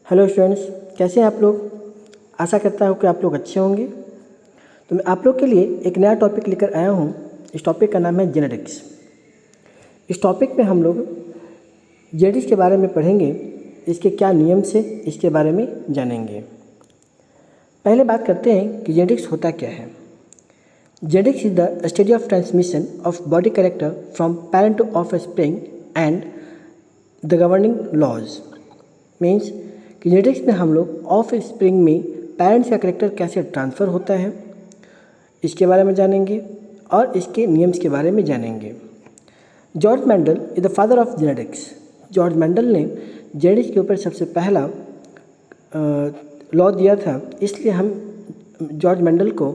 Hello students, कैसे हैं आप लोग। आशा करता हूँ कि आप लोग अच्छे होंगे। तो मैं आप लोग के लिए एक नया टॉपिक लेकर आया हूँ। इस टॉपिक का नाम है जेनेटिक्स। इस टॉपिक में हम लोग जेनेटिक्स के बारे में पढ़ेंगे, इसके क्या नियम से इसके बारे में जानेंगे। पहले बात करते हैं कि जेनेटिक्स होता क्या है। Genetics is the study of transmission of body character from parent to offspring and the governing laws. Means कि जेनेटिक्स में हम लोग ऑफ स्प्रिंग में पेरेंट्स का करेक्टर कैसे ट्रांसफ़र होता है इसके बारे में जानेंगे और इसके नियम्स के बारे में जानेंगे। George Mendel is the father of genetics. George Mendel ने जेनेटिक्स के ऊपर सबसे पहला लॉ दिया था, इसलिए हम जॉर्ज मेंडल को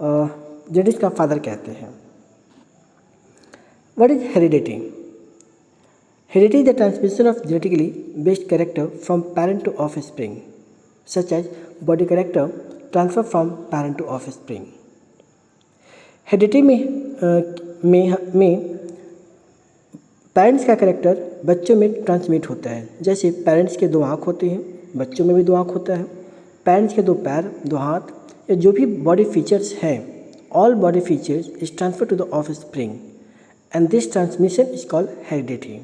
जेनेटिक्स का फादर कहते हैं। What is heredity? Heredity is the transmission of genetically based character from parent to offspring, such as body character transfer from parent to offspring. Heredity में पेरेंट्स का कैरेक्टर बच्चों में transmit होता है। जैसे पेरेंट्स के 2 आँख होते हैं, बच्चों में भी 2 आँख होता है। पेरेंट्स के 2 पैर, 2 हाथ या जो भी बॉडी फीचर्स हैं, all body features is transfer to the offspring and this transmission is called heredity.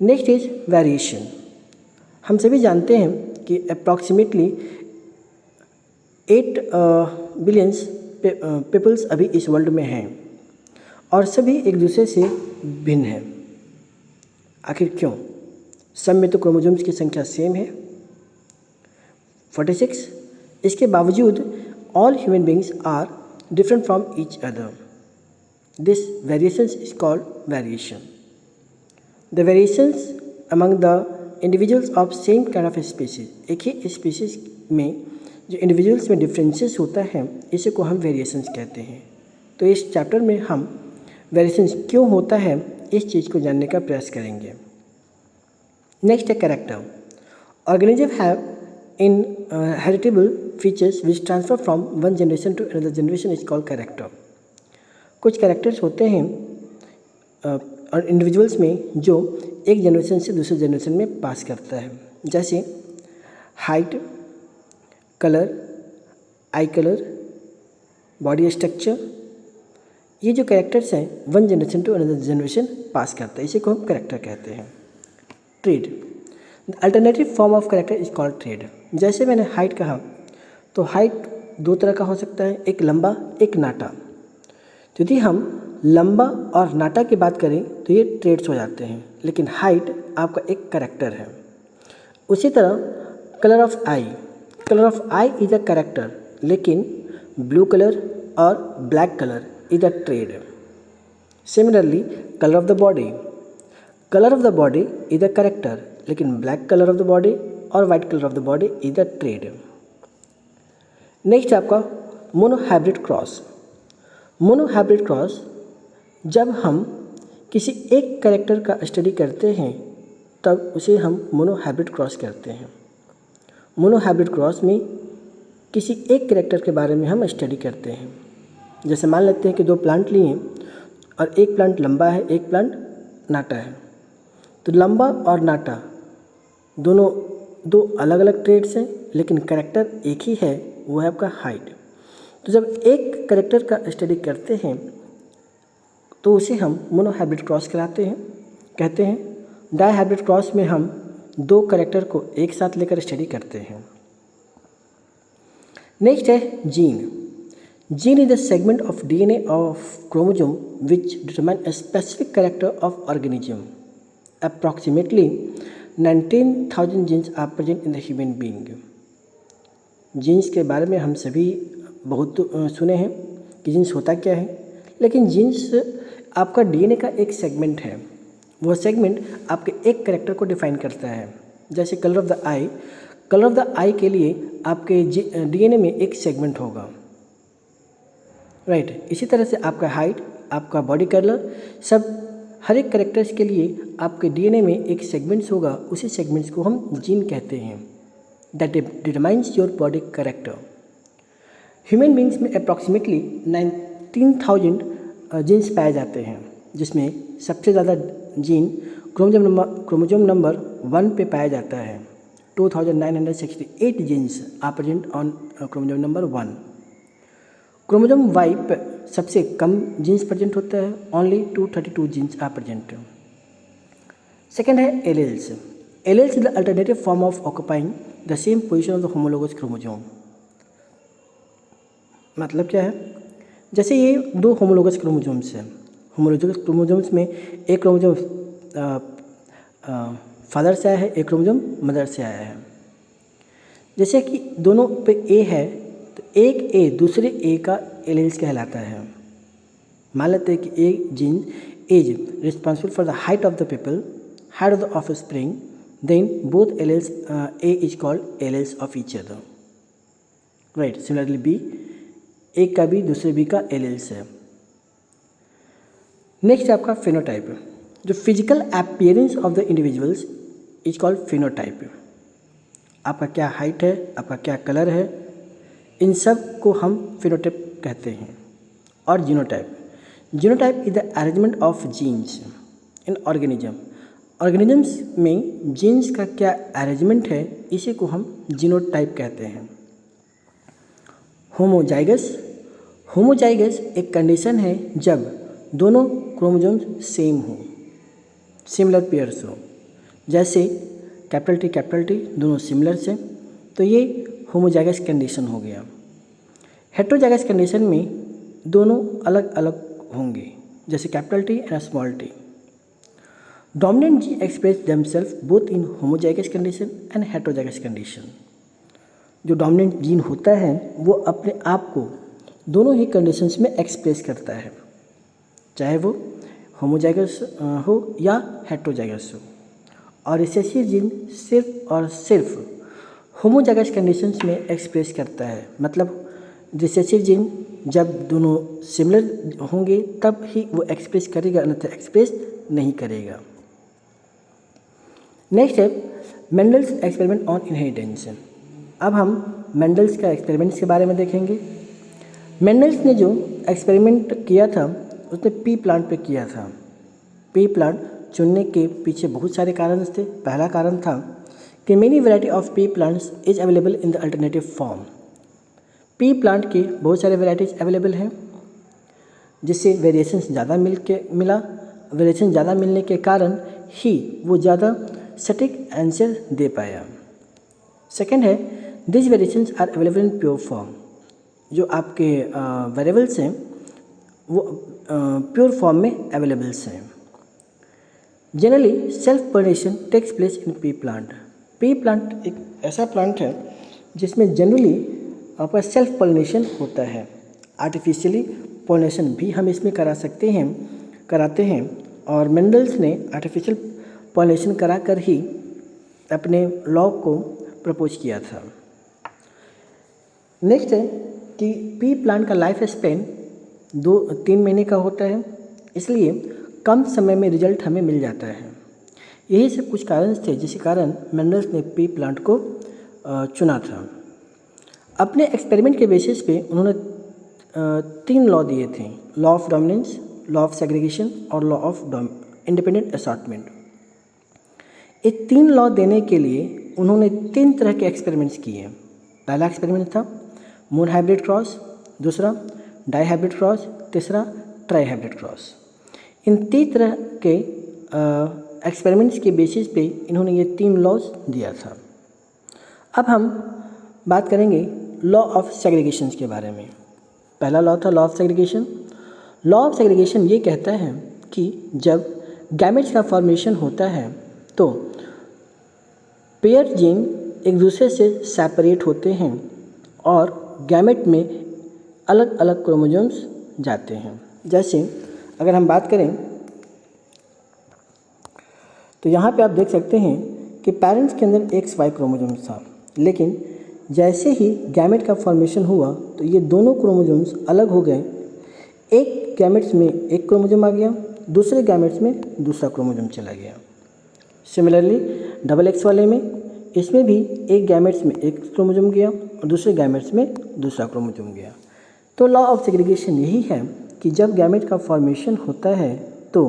Next is variation. हम सभी जानते हैं कि अप्रॉक्सीमेटली 8 बिलियंस पीपल्स अभी इस वर्ल्ड में हैं और सभी एक दूसरे से भिन्न हैं। आखिर क्यों? सब में तो क्रोमोसोम्स की संख्या सेम है 46। इसके बावजूद all human beings are different from each other. This variations is called variation. The variations among the individuals of same kind of species, एक ही स्पीसीज में जो इंडिविजुअल्स में डिफरेंसेस होता है, इसी को हम वेरिएशंस कहते हैं। तो इस चैप्टर में हम वेरिएशंस क्यों होता है इस चीज़ को जानने का प्रयास करेंगे। नेक्स्ट है character. Organism have in heritable features which transfer from one generation to another generation is called character. कुछ कैरेक्टर्स होते हैं और इंडिविजुअल्स में जो एक जनरेशन से दूसरे जनरेशन में पास करता है। जैसे height, colour, eye colour, body structure, ये जो कैरेक्टर्स हैं one generation to another generation pass करता है, इसी को हम कैरेक्टर कहते हैं। Trait, alternative form of character is called trait. जैसे मैंने हाइट कहा, तो हाइट 2 तरह का हो सकता है, एक लंबा, एक नाटा। यदि हम लंबा और नाटा की बात करें तो ये ट्रेड्स हो जाते हैं, लेकिन हाइट आपका एक कैरेक्टर है। उसी तरह colour of eye, colour of eye is a character, लेकिन ब्लू कलर और black colour is a trait. Similarly colour of the body, colour of the body is a character, लेकिन black colour of the body और white colour of the body is a trait. Next आपका monohybrid cross. Monohybrid cross, जब हम किसी एक character का study करते हैं तब उसे हम मोनोहाइब्रिड क्रॉस कहते हैं। मोनोहाइब्रिड क्रॉस में किसी एक कैरेक्टर के बारे में हम स्टडी करते हैं। जैसे मान लेते हैं कि 2 प्लांट लिए और एक प्लांट लंबा है, एक प्लांट नाटा है। तो लंबा और नाटा दोनों 2 अलग अलग ट्रेड्स हैं, लेकिन कैरेक्टर एक ही है, वो है आपका हाइट। तो जब एक कैरेक्टर का स्टडी करते हैं तो उसे हम मोनोहाइब्रिड क्रॉस कहते हैं। डाइहाइब्रिड क्रॉस में हम 2 कैरेक्टर को एक साथ लेकर स्टडी करते हैं। नेक्स्ट है gene. Gene is the segment of DNA of chromosome which determine a specific character of organism. Approximately 19,000 genes are present in the human being. Genes के बारे में हम सभी बहुत सुने हैं कि जीन्स होता क्या है, लेकिन जीन्स आपका डीएनए का एक सेगमेंट है। वो सेगमेंट आपके एक कैरेक्टर को डिफाइन करता है। जैसे colour of the eye, colour of the eye के लिए आपके डीएनए में एक सेगमेंट होगा, राइट। इसी तरह से आपका हाइट, आपका बॉडी कलर, सब हर एक कैरेक्टर्स के लिए आपके डीएनए में एक सेगमेंट्स होगा। उसी सेगमेंट्स को हम जीन कहते हैं, that determines your body character. Human beings में अप्रॉक्सीमेटली 19,000 जीन्स पाए जाते हैं, जिसमें सबसे ज़्यादा जीन क्रोमोसोम नंबर 1 पे पाया जाता है। 2968 genes are present on chromosome number 1. Chromosome Y पे सबसे कम जीन्स प्रेजेंट होता है, only 232 genes are present. Second है alleles. Alleles is the alternative form of occupying the same position of the homologous chromosome. मतलब क्या है, जैसे ये दो होमोलोगस क्रोमोसोम्स हैं. होमोलोगस क्रोमोसोम्स में एक क्रोमोसोम फादर से आया है, एक क्रोमोसोम मदर से आया है. जैसे कि दोनों पे ए है तो एक ए दूसरे ए का एलेल्स कहलाता है. मान लेते हैं कि एक gene is responsible for the height of the people, height of the offspring, then both alleles A is called alleles of each other. Right. Similarly B, एक का भी दूसरे बी का एलेल्स है. नेक्स्ट है आपका फिनोटाइप. जो physical appearance of the individuals is called phenotype. आपका क्या हाइट है, आपका क्या कलर है, इन सब को हम फिनोटाइप कहते हैं. और genotype. Genotype is the arrangement of genes in organism. Organisms में जीन्स का क्या अरेंजमेंट है, इसी को हम जीनोटाइप कहते हैं. होमोजाइगस. होमोजाइगस एक कंडीशन है जब दोनों क्रोमोसोम्स सेम हो, सिमिलर पेयर्स हो. जैसे कैपिटल टी दोनों सिमिलर से, तो ये होमोजाइगस कंडीशन हो गया. हेट्रोजाइगस कंडीशन में दोनों अलग अलग होंगे, जैसे capital T and small T. Dominant gene express themselves both in homozygous condition and heterozygous condition. जो डोमिनेंट जीन होता है वो अपने आप को दोनों ही कंडीशंस में एक्सप्रेस करता है, चाहे वो होमोजाइगस हो या हेट्रोजाइगस हो. और रिसेसिव जीन सिर्फ और सिर्फ होमोजाइगस कंडीशंस में एक्सप्रेस करता है. मतलब रिसेसिव जीन जब दोनों सिमिलर होंगे तब ही वो एक्सप्रेस करेगा, अन्यथा एक्सप्रेस नहीं करेगा. नेक्स्ट है मेंडल्स एक्सपेरिमेंट ऑन इनहेरिटेंस. अब हम मेंडल्स का एक्सपेरिमेंट्स के बारे में देखेंगे. मेंडल्स ने जो एक्सपेरिमेंट किया था उसने पी प्लांट पे किया था. पी प्लांट चुनने के पीछे बहुत सारे कारण थे. पहला कारण था कि many variety of P plants is available in the alternative form. P plant के बहुत सारे वैरायटीज अवेलेबल हैं, जिससे वेरिएशन ज़्यादा मिला. वेरिएशन ज़्यादा मिलने के कारण ही वो ज़्यादा सटीक आंसर दे पाया. सेकेंड है this variations are available in pure form. जो आपके वेरिएबल्स हैं वो प्योर फॉर्म में अवेलेबल्स हैं. Generally self pollination takes place in pea plant. Pea plant एक ऐसा प्लांट है जिसमें जनरली आपका सेल्फ पोलिनेशन होता है. आर्टिफिशियली पोलिनेशन भी हम इसमें कराते हैं. और मेंडल्स ने आर्टिफिशियल पोलिनेशन कराकर ही अपने लॉ को प्रपोज किया था. नेक्स्ट है कि पी प्लांट का लाइफ स्पेन 2-3 महीने का होता है, इसलिए कम समय में रिजल्ट हमें मिल जाता है. यही सब कुछ कारण थे जिसके कारण मेंडल्स ने पी प्लांट को चुना था. अपने एक्सपेरिमेंट के बेसिस पे उन्होंने 3 लॉ दिए थे: law of dominance, law of segregation और लॉ ऑफ इंडिपेंडेंट असॉर्टमेंट. ये 3 लॉ देने के लिए उन्होंने 3 तरह के एक्सपेरिमेंट्स किए. पहला एक्सपेरिमेंट था मोन हाइब्रिड क्रॉस, दूसरा डाई हाइब्रिड क्रॉस, तीसरा ट्राई हाइब्रिड क्रॉस. इन 3 तरह के एक्सपेरिमेंट्स के बेसिस पे इन्होंने ये 3 लॉज दिया था. अब हम बात करेंगे लॉ ऑफ सेग्रीगेशन के बारे में. पहला लॉ था law of segregation. Law of segregation ये कहता है कि जब गैमेट्स का फॉर्मेशन होता है तो पेयर जीन एक दूसरे से सेपरेट होते हैं और गैमेट में अलग अलग क्रोमोसोम्स जाते हैं. जैसे अगर हम बात करें तो यहाँ पे आप देख सकते हैं कि पेरेंट्स के अंदर XY क्रोमोसोम्स था, लेकिन जैसे ही गैमेट का फॉर्मेशन हुआ तो ये दोनों क्रोमोसोम्स अलग हो गए. एक गैमेट्स में एक क्रोमोसोम आ गया, दूसरे गैमेट्स में दूसरा क्रोमोसोम चला गया. सिमिलरली XX वाले में इसमें भी एक गैमेट्स में एक क्रोमोसोम गया और दूसरे गैमेट्स में दूसरा क्रोमोसोम गया. तो लॉ ऑफ सेग्रीगेशन यही है कि जब गैमेट का फॉर्मेशन होता है तो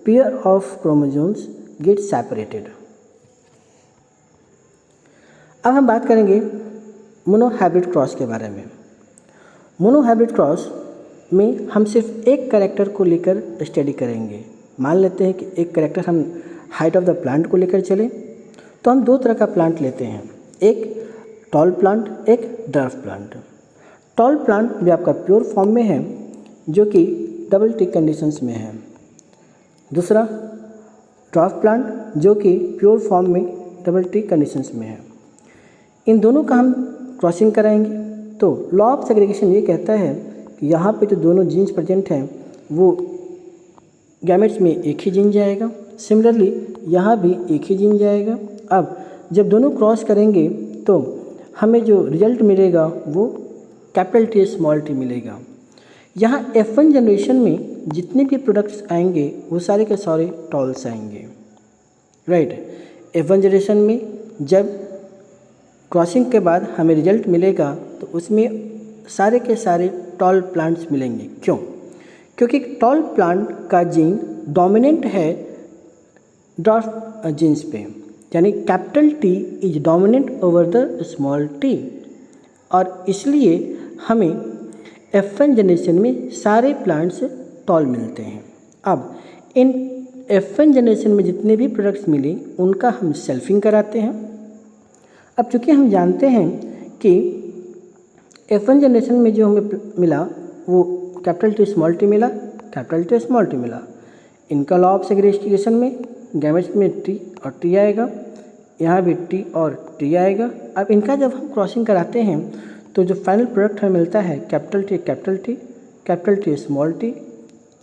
pair of chromosomes get separated. अब हम बात करेंगे मोनोहाइब्रिड क्रॉस के बारे में। मोनोहाइब्रिड क्रॉस में हम सिर्फ एक कैरेक्टर को लेकर स्टडी करेंगे। मान लेते हैं कि एक कैरेक्टर हम हाइट ऑफ द प्लांट को लेकर चले, तो हम दो तरह का प्लांट लेते हैं, एक टॉल प्लांट, एक ड्वार्फ प्लांट। टॉल प्लांट भी आपका प्योर फॉर्म में है जो कि डबल टी कंडीशंस में है। दूसरा ड्वार्फ प्लांट जो कि प्योर फॉर्म में डबल टी कंडीशंस में है। इन दोनों का हम क्रॉसिंग कराएंगे तो लॉ ऑफ सेग्रीगेशन ये कहता है कि यहाँ पे जो दोनों जीन्स प्रेजेंट हैं वो गैमेट्स में एक ही जीन जाएगा, सिमिलरली यहाँ भी एक ही जीन जाएगा। अब जब दोनों क्रॉस करेंगे तो हमें जो रिजल्ट मिलेगा वो कैपिटल टी स्मॉल टी मिलेगा। यहाँ F1 जनरेशन में जितने भी प्रोडक्ट्स आएंगे वो सारे के सारे टॉल्स आएंगे, राइट। F1 जनरेशन में जब क्रॉसिंग के बाद हमें रिजल्ट मिलेगा तो उसमें सारे के सारे टॉल प्लांट्स मिलेंगे। क्यों? क्योंकि टॉल प्लांट का जीन डोमिनेंट है ड्वार्फ जीन्स पे, यानी capital T is dominant over the small T, और इसलिए हमें F1 जनरेशन में सारे प्लांट्स टॉल मिलते हैं। अब इन F1 जनरेशन में जितने भी प्रोडक्ट्स मिले उनका हम सेल्फिंग कराते हैं। अब चूँकि हम जानते हैं कि F1 जनरेशन में जो हमें मिला वो कैपिटल टी स्मॉल टी मिला, कैपिटल टी स्मॉल टी मिला। इनका लॉ ऑफ सेग्रीगेशन में गैमेट्स में टी और टी आएगा, यहाँ भी टी और टी आएगा। अब इनका जब हम क्रॉसिंग कराते हैं तो जो फाइनल प्रोडक्ट हमें मिलता है capital T capital T, capital T small T,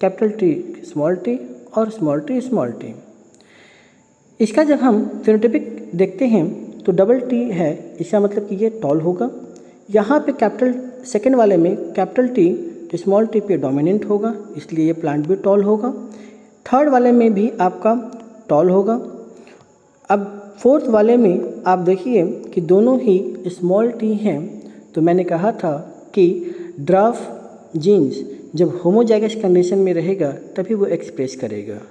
capital T small T और स्मॉल टी स्मॉल टी। इसका जब हम फिनोटाइपिक देखते हैं तो डबल टी है, इसका मतलब कि ये टॉल होगा। यहाँ पे कैपिटल सेकेंड वाले में कैपिटल टी स्मॉल टी पे डोमिनेंट होगा, इसलिए ये प्लांट भी टॉल होगा। थर्ड वाले में भी आपका टॉल होगा। अब फोर्थ वाले में आप देखिए कि दोनों ही स्मॉल टी हैं, तो मैंने कहा था कि ड्वार्फ जीन्स जब होमोजाइगस कंडीशन में रहेगा तभी वो एक्सप्रेस करेगा।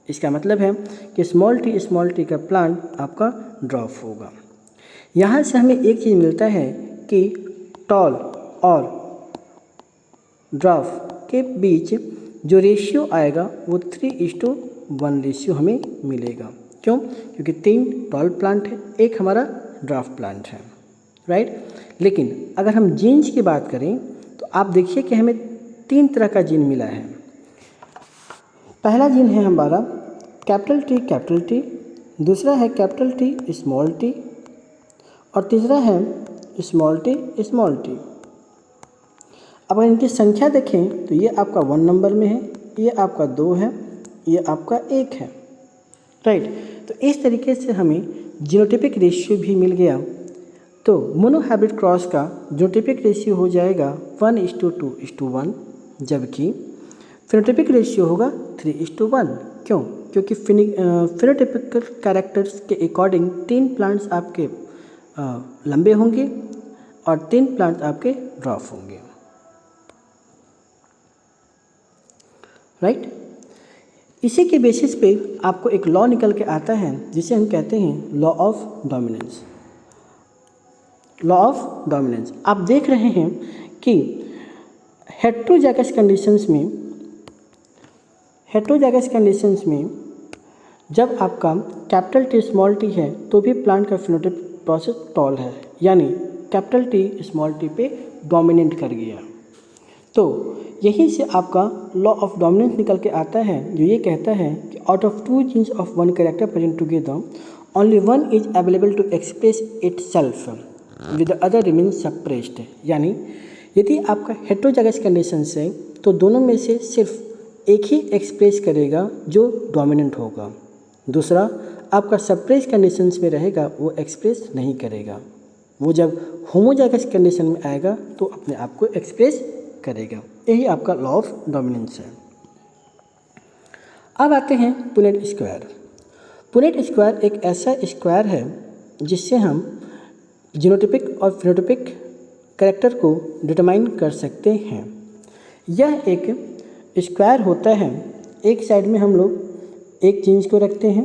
इसका मतलब है कि स्मॉल टी का प्लांट आपका ड्वार्फ होगा। यहाँ से हमें एक चीज़ मिलता है कि टॉल और ड्वार्फ के बीच जो रेशियो आएगा वो 3:1 रेशियो हमें मिलेगा। क्यों? क्योंकि 3 टॉल प्लांट है, एक हमारा ड्वार्फ प्लांट है, राइट। लेकिन अगर हम जीन्स की बात करें तो आप देखिए कि हमें 3 तरह का जीन मिला है। पहला जीन है हमारा कैपिटल टी, दूसरा है कैपिटल टी स्मॉल टी, और तीसरा है स्मॉल टी। अब अगर इनकी संख्या देखें तो ये आपका 1 नंबर में है, ये आपका 2 है, ये आपका 1 है, राइट। तो इस तरीके से हमें जीनोटाइपिक रेशियो भी मिल गया। तो मोनोहाइब्रिड क्रॉस का जीनोटाइपिक रेशियो हो जाएगा 1:2:1, जबकि फिनोटाइपिक रेशियो होगा 3:1। क्यों? क्योंकि फिनोटाइपिकल कैरेक्टर्स के अकॉर्डिंग 3 प्लांट्स आपके लंबे होंगे और 3 प्लांट्स आपके ड्वार्फ होंगे, राइट। इसी के बेसिस पे आपको एक लॉ निकल के आता है जिसे हम कहते हैं law of dominance. Law of dominance आप देख रहे हैं कि हेट्रोजाइगस कंडीशंस में जब आपका कैपिटल टी स्मॉल टी है तो भी प्लांट का फिनोटाइप प्रोसेस टॉल है, यानी कैपिटल टी स्मॉल टी पे डोमिनेंट कर गया। तो यहीं से आपका लॉ ऑफ डोमिनेंस निकल के आता है जो ये कहता है कि out of 2 genes of 1 character present together only 1 is available to express itself with the other remain suppressed. यानी यदि आपका हेट्रोजाइगस कंडीशन है तो दोनों में से सिर्फ एक ही एक्सप्रेस करेगा जो डोमिनेंट होगा, दूसरा आपका सप्रेस कंडीशंस में रहेगा वो एक्सप्रेस नहीं करेगा। वो जब होमोजाइगस कंडीशन में आएगा तो अपने आप को एक्सप्रेस करेगा। यही आपका लॉ ऑफ डोमिनेंस है। अब आते हैं पुनेट स्क्वायर। पुनेट स्क्वायर एक ऐसा स्क्वायर है जिससे हम जीनोटाइपिक और फिनोटाइपिक कैरेक्टर को डिटरमाइन कर सकते हैं। यह एक स्क्वायर होता है, एक साइड में हम लोग एक जीन्स को रखते हैं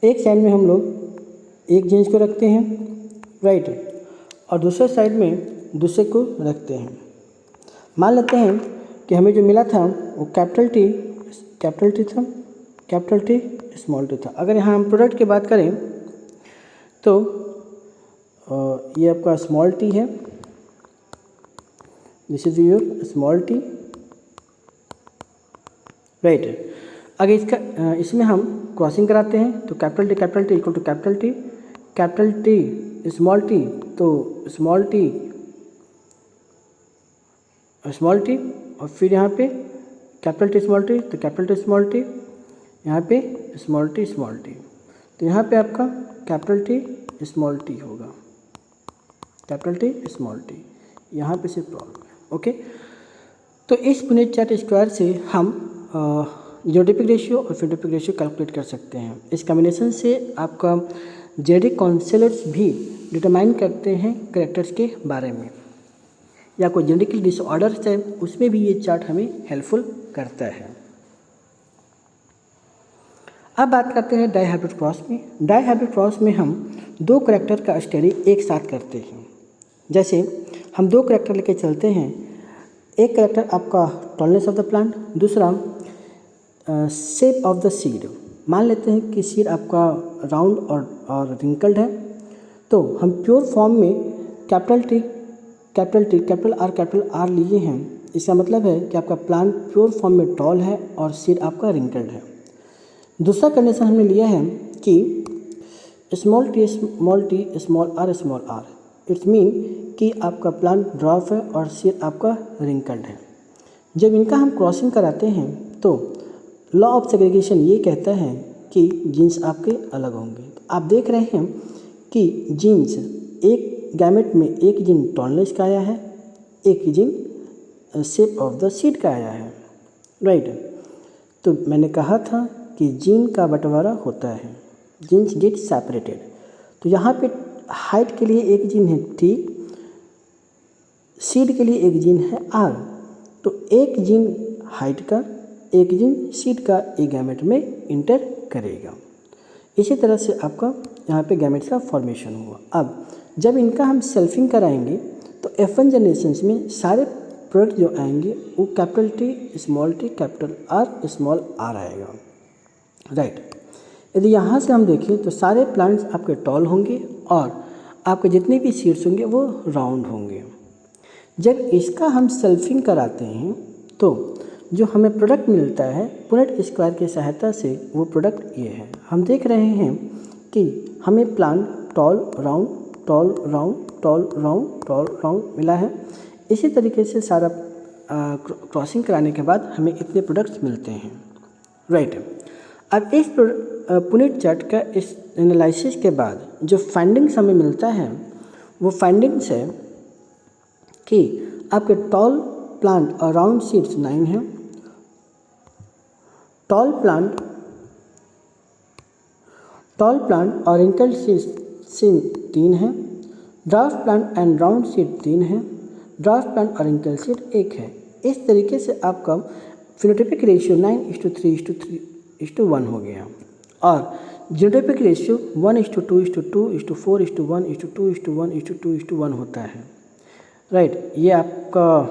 एक साइड में हम लोग एक जीन्स को रखते हैं, राइट, और दूसरे साइड में दूसरे को रखते हैं। मान लेते हैं कि हमें जो मिला था वो कैपिटल टी था, कैपिटल टी स्मॉल टी था। अगर यहाँ हम प्रोडक्ट की बात करें तो ये आपका स्मॉल टी है, this is your small T, right. अगर इसमें हम क्रॉसिंग कराते हैं तो capital T equal to capital T small T, तो स्मॉल टी और फिर यहाँ पे कैपिटल टी स्मॉल टी, तो कैपिटल टी स्मॉल टी, यहाँ पे स्मॉल टी, तो यहाँ पे आपका कैपिटल टी स्मॉल टी होगा, कैपिटल टी स्मॉल टी, यहाँ पे सिर्फ प्रॉब्लम है। ओके, तो इस पुनेट चार्ट स्क्वायर से हम ज्योमेट्रिक रेशियो और फिनोटाइपिक रेशियो कैलकुलेट कर सकते हैं। इस कॉम्बिनेशन से आपका जेनेटिक काउंसलर्स भी डिटरमाइन करते हैं कैरेक्टर्स के बारे में, या कोई जेनेटिकल डिसऑर्डर्स है उसमें भी ये चार्ट हमें हेल्पफुल करता है। अब बात करते हैं डाईहाइब्रिड क्रॉस में। डाईहाइब्रिड क्रॉस में हम दो कैरेक्टर का स्टडी एक साथ करते हैं। जैसे हम दो कैरेक्टर लेके चलते हैं, एक कैरेक्टर आपका टॉलनेस ऑफ द प्लांट, दूसरा शेप ऑफ द सीड। मान लेते हैं कि सीड आपका राउंड और रिंकल्ड है, तो हम प्योर फॉर्म में कैपिटल आर लिए हैं। इसका मतलब है कि आपका प्लांट प्योर फॉर्म में टॉल है और सीड आपका रिंकल्ड है। दूसरा कंडीशन हमने लिया है कि small T small R, it's mean कि आपका प्लांट ड्रॉप है और सीड आपका रिंकल्ड है। जब इनका हम क्रॉसिंग कराते हैं तो लॉ ऑफ सेग्रीगेशन ये कहता है कि जीन्स आपके अलग होंगे। आप देख रहे हैं कि जीन्स, एक गैमेट में एक जीन टॉलनेस का आया है, एक gene shape of the seed का आया है, राइट। तो मैंने कहा था कि जीन का बंटवारा होता है, जीन्स गेट सेपरेटेड। तो यहाँ पे हाइट के लिए एक जीन है टी, सीड के लिए एक जीन है आर। तो एक जीन हाइट का, एक जीन सीड का एक गैमेट में इंटर करेगा। इसी तरह से आपका यहाँ पे गैमेट्स का फॉर्मेशन हुआ। अब जब इनका हम सेल्फिंग कराएंगे तो F1 जनरेशन्स में सारे प्रोडक्ट जो आएंगे वो capital T capital R small R आएगा, राइट। यदि यहाँ से हम देखें तो सारे प्लांट्स आपके टॉल होंगे और आपके जितने भी सीड्स होंगे वो राउंड होंगे। जब इसका हम सेल्फिंग कराते हैं तो जो हमें प्रोडक्ट मिलता है पुनेट स्क्वायर की सहायता से, वो प्रोडक्ट ये है। हम देख रहे हैं कि हमें प्लांट टॉल राउंड मिला है। इसी तरीके से सारा क्रॉसिंग कराने के बाद हमें इतने प्रोडक्ट्स मिलते हैं, राइट। अब इस पुनेट चार्ट का इस एनालिसिस के बाद जो फाइंडिंग्स हमें मिलता है वो फाइंडिंग्स है कि आपके टॉल प्लांट और राउंड सीड्स 9 हैं, टॉल प्लांट और रिंकल्ड सीड 3 है, dwarf plant and round seed 3 है, ड्राफ्ट प्लांट और रिंकल्ड सीड 1 है। इस तरीके से आपका फिनोटाइपिक रेशियो 9:3:1 हो गया और जीनोटाइपिक रेशियो 1:2:2:4:1:2:1:2:1 होता है, राइट। ये आपका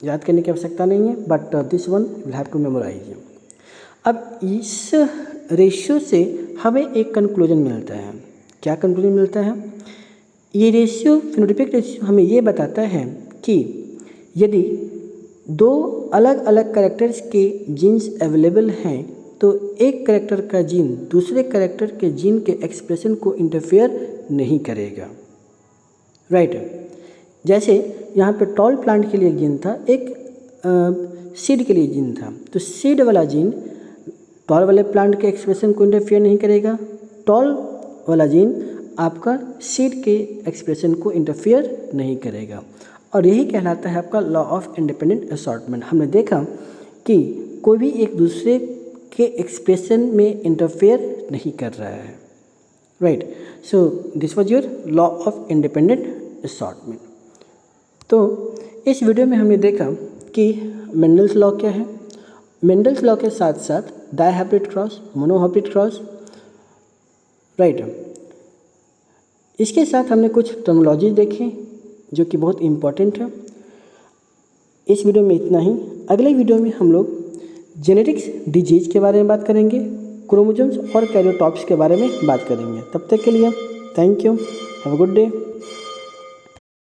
याद करने की आवश्यकता नहीं है, but this one will have to memorise. अब इस रेशियो से हमें एक कंक्लूजन मिलता है। क्या कंक्लूजन मिलता है? ये रेशियो, फिनोटाइपिक रेशियो हमें ये बताता है कि यदि दो अलग अलग कैरेक्टर्स के जीन्स अवेलेबल हैं तो एक कैरेक्टर का जीन दूसरे कैरेक्टर के जीन के एक्सप्रेशन को इंटरफेयर नहीं करेगा, राइट। जैसे यहाँ पे टॉल प्लांट के लिए जीन था, एक सीड के लिए जीन था, तो सीड वाला जीन टॉल वाले प्लांट के एक्सप्रेशन को इंटरफेयर नहीं करेगा, टॉल वाला जीन आपका सीड के एक्सप्रेशन को इंटरफेयर नहीं करेगा। और यही कहलाता है आपका लॉ ऑफ इंडिपेंडेंट असॉर्टमेंट। हमने देखा कि कोई भी एक दूसरे के एक्सप्रेशन में इंटरफेयर नहीं कर रहा है, right. So this was your law of independent assortment. तो इस वीडियो में हमने देखा कि मेंडल्स लॉ क्या है, मेंडल्स लॉ के साथ साथ dihybrid cross, monohybrid cross, right. इसके साथ हमने कुछ टर्मिनोलॉजी देखे जो कि बहुत इम्पॉर्टेंट है। इस वीडियो में इतना ही। अगले वीडियो में हम लोग जेनेटिक्स डिजीज के बारे में बात करेंगे, क्रोमोसोम्स और कैरियोटाइप्स के बारे में बात करेंगे। तब तक के लिए thank you, have a good day.